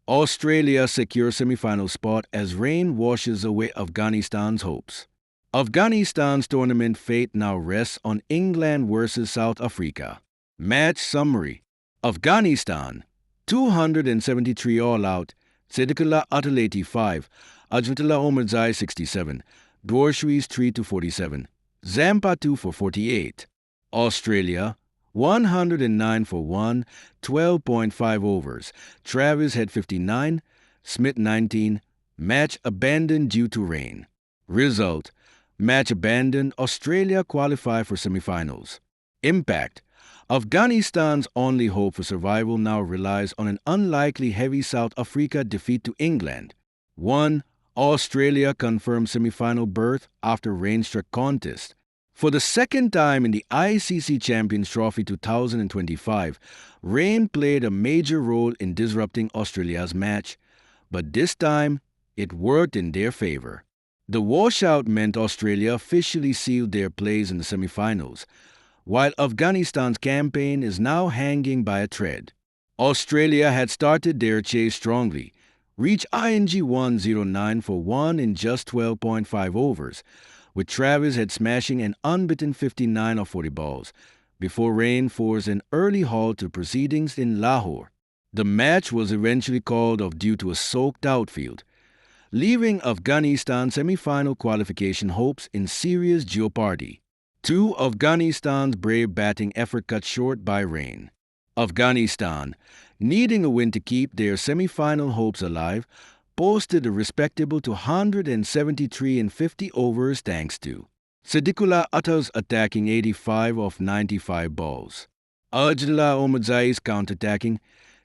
Australia secures semi-final spot as rain washes away Afghanistan's hopes. Afghanistan's tournament fate now rests on England versus South Africa. Match summary. Afghanistan 273 all out, Siddiqullah Atal 85, Ajmatullah Omarzai 67, Dwarshwees 3 to 47, Zampa 2 for 48. Australia 109 for 1, 12.5 overs. Travis had 59, Smith 19. Match abandoned due to rain. Result: match abandoned. Australia qualify for semifinals. Impact: Afghanistan's only hope for survival now relies on an unlikely heavy South Africa defeat to England. 1. Australia confirmed semifinal berth after rain-struck contest. For the second time in the ICC Champions Trophy 2025, rain played a major role in disrupting Australia's match, but this time it worked in their favor. The washout meant Australia officially sealed their place in the semifinals, while Afghanistan's campaign is now hanging by a thread. Australia had started their chase strongly, reached ING 109 for 1 in just 12.5 overs, with Travis had smashing an unbeaten 59 of 40 balls, before rain forced an early halt to proceedings in Lahore. The match was eventually called off due to a soaked outfield, leaving Afghanistan's semi-final qualification hopes in serious jeopardy. 2. Afghanistan's brave batting effort cut short by rain. Afghanistan, needing a win to keep their semi-final hopes alive, posted a respectable 273 in 50 overs thanks to Siddiqullah Atal's attacking 85 of 95 balls, Ajmallah Omarzai's counter-attacking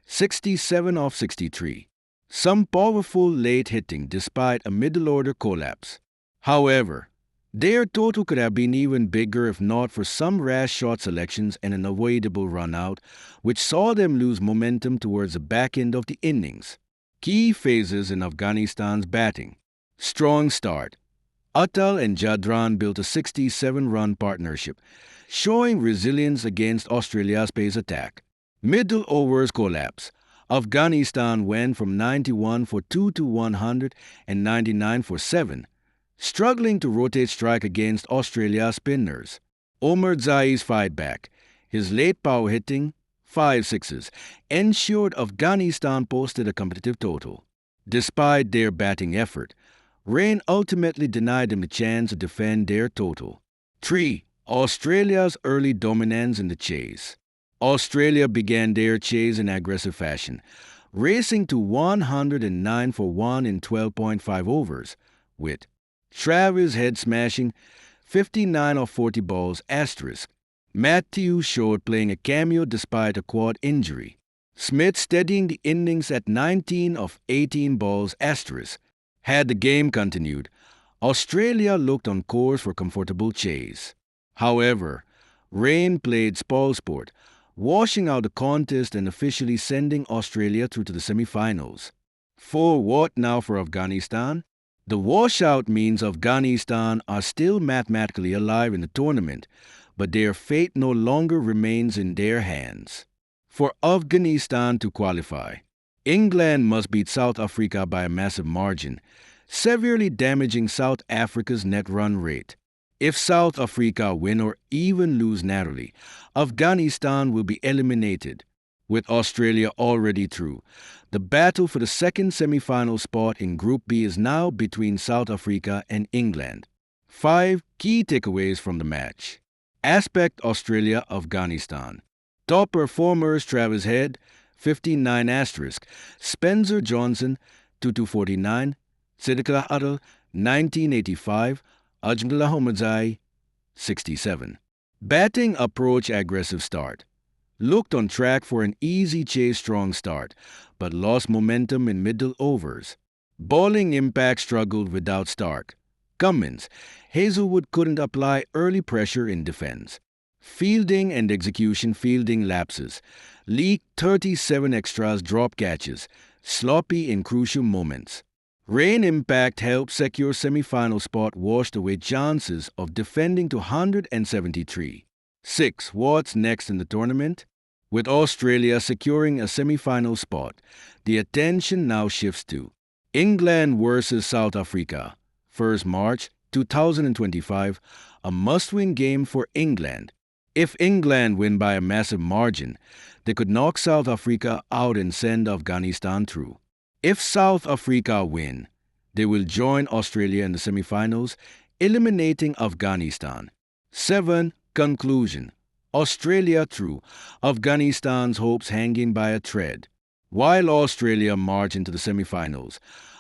67 of 63. Some powerful late hitting despite a middle-order collapse. However, their total could have been even bigger if not for some rash shot selections and an avoidable run-out, which saw them lose momentum towards the back end of the innings. Key phases in Afghanistan's batting. Strong start. Atal and Jadran built a 67-run partnership, showing resilience against Australia's pace attack. Middle overs collapse. Afghanistan went from 91 for 2 to 100 and 99 for 7, struggling to rotate strike against Australia's spinners. Omarzai's fight back. His late power hitting, 5 sixes, ensured Afghanistan posted a competitive total. Despite their batting effort, rain ultimately denied them the chance to defend their total. 3. Australia's early dominance in the chase. Australia began their chase in aggressive fashion, racing to 109 for 1 in 12.5 overs, with Travis head smashing 59 of 40 balls asterisk. Matthew Short playing a cameo despite a quad injury. Smith steadying the innings at 19 of 18 balls asterisk. Had the game continued, Australia looked on course for comfortable chase. However, rain played spoilsport, washing out the contest and officially sending Australia through to the semi-finals. 4. What now for Afghanistan? The washout means Afghanistan are still mathematically alive in the tournament, but their fate no longer remains in their hands. For Afghanistan to qualify, England must beat South Africa by a massive margin, severely damaging South Africa's net run rate. If South Africa win or even lose narrowly, Afghanistan will be eliminated. With Australia already through, the battle for the second semi-final spot in Group B is now between South Africa and England. 5. Key takeaways from the match. Aspect Australia-Afghanistan. Top performers Travis Head, 59 asterisk. Spencer Johnson, 2249. Siddiqullah Atal, 1985. Ajmallah Omarzai, 67. Batting approach aggressive start. Looked on track for an easy chase strong start, but lost momentum in middle overs. Bowling impact struggled without Stark. Cummins, Hazelwood couldn't apply early pressure in defense. Fielding and execution fielding lapses. Leaked 37 extras drop catches, sloppy in crucial moments. Rain impact helped secure semi-final spot washed away chances of defending to 173. 6. What's next in the tournament? With Australia securing a semi-final spot, the attention now shifts to England versus South Africa, 1st March 2025, a must-win game for England. If England win by a massive margin, they could knock South Africa out and send Afghanistan through. If South Africa win, they will join Australia in the semi-finals, eliminating Afghanistan. 7. Conclusion. Australia through, Afghanistan's hopes hanging by a thread. While Australia march into the semi-finals,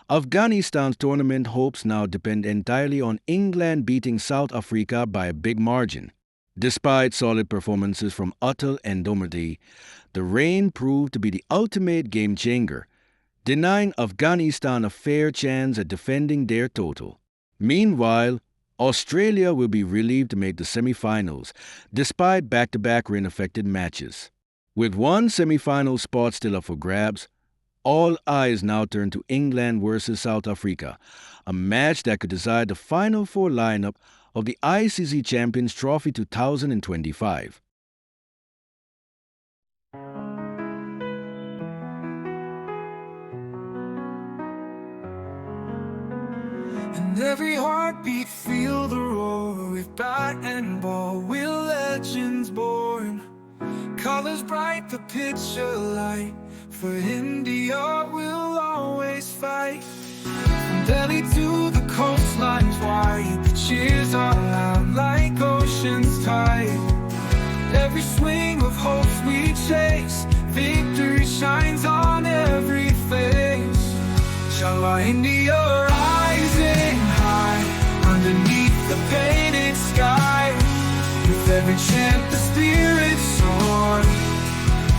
Afghanistan's tournament hopes now depend entirely on England beating South Africa by a big margin. Despite solid performances from Atal and Domrdi, the rain proved to be the ultimate game-changer, denying Afghanistan a fair chance at defending their total. Meanwhile, Australia will be relieved to make the semi-finals, despite back-to-back rain-affected matches. With one semi-final spot still up for grabs, all eyes now turn to England versus South Africa, a match that could decide the Final Four lineup of the ICC Champions Trophy 2025. And every heartbeat feel the roar. With bat and ball, we're legends born. Colors bright, the picture light. For India, we'll always fight. From Delhi to the coastlines wide, the cheers are loud like ocean's tide. Every swing of hopes we chase, victory shines on every face. Shala India rising high, underneath the painted sky. With every chant the spirits soar,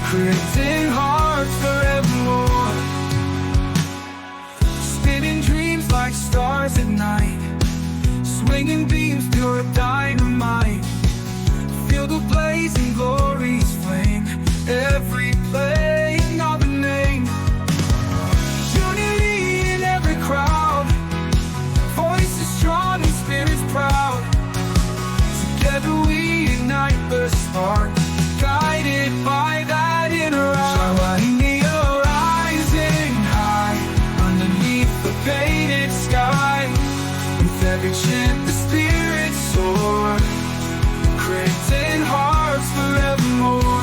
creating hearts forevermore. Spinning dreams like stars at night, swinging beams pure dynamite. Feel the blazing glory's flame, every plane of a name. Unity in every crowd, voices strong and spirits proud. Together we ignite the spark, guided by that inner eye. India rising high, underneath the painted sky. With every chant the spirits soar, creating hearts forevermore.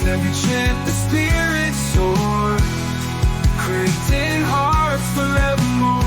Every chant the spirits soar, creating hearts forevermore.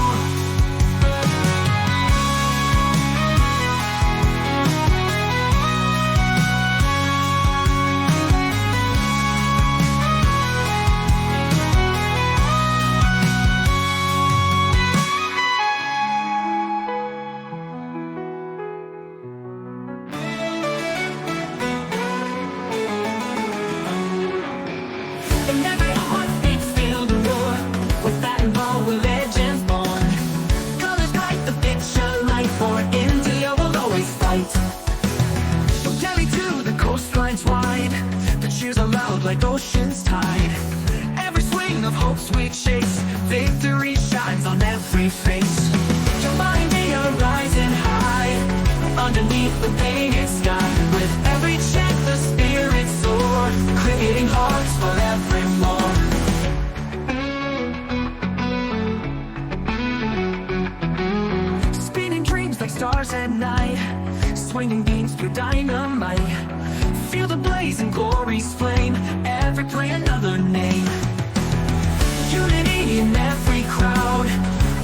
And every heartbeat feel the roar. With that and ball, we're legends born. Colors bright, the picture light. For India, we'll always fight. From Delhi to the coastlines wide, the cheers are loud like ocean's tide. Every swing of hopes we chase, victory shines on every face. Java India rising high, underneath the painted sky. With every chant the spirits soar, creating hearts forevermore. Spinning dreams like stars at night, swinging beams through dynamite. Feel the blazing glory's flame, every play another name. Unity in every crowd,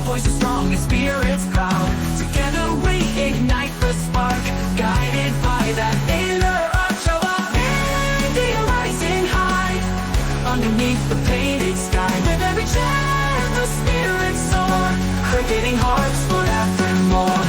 voices strong and spirits proud. Together we ignite the spark, guided by that inner Java India rising high, underneath the painted sky. With every chant the spirits soar, creating hearts forevermore.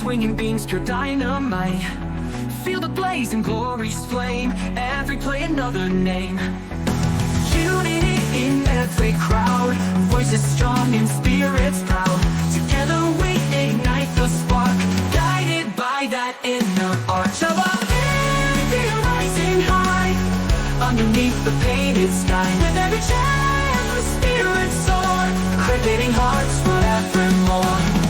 swinging beams, pure dynamite. Feel the blazing glory's flame, every play another name. Unity in every crowd, voices strong and spirits proud. Together we ignite the spark, guided by that inner arch of our fear rising high, underneath the painted sky. With every chant the spirits soar, creating hearts forevermore.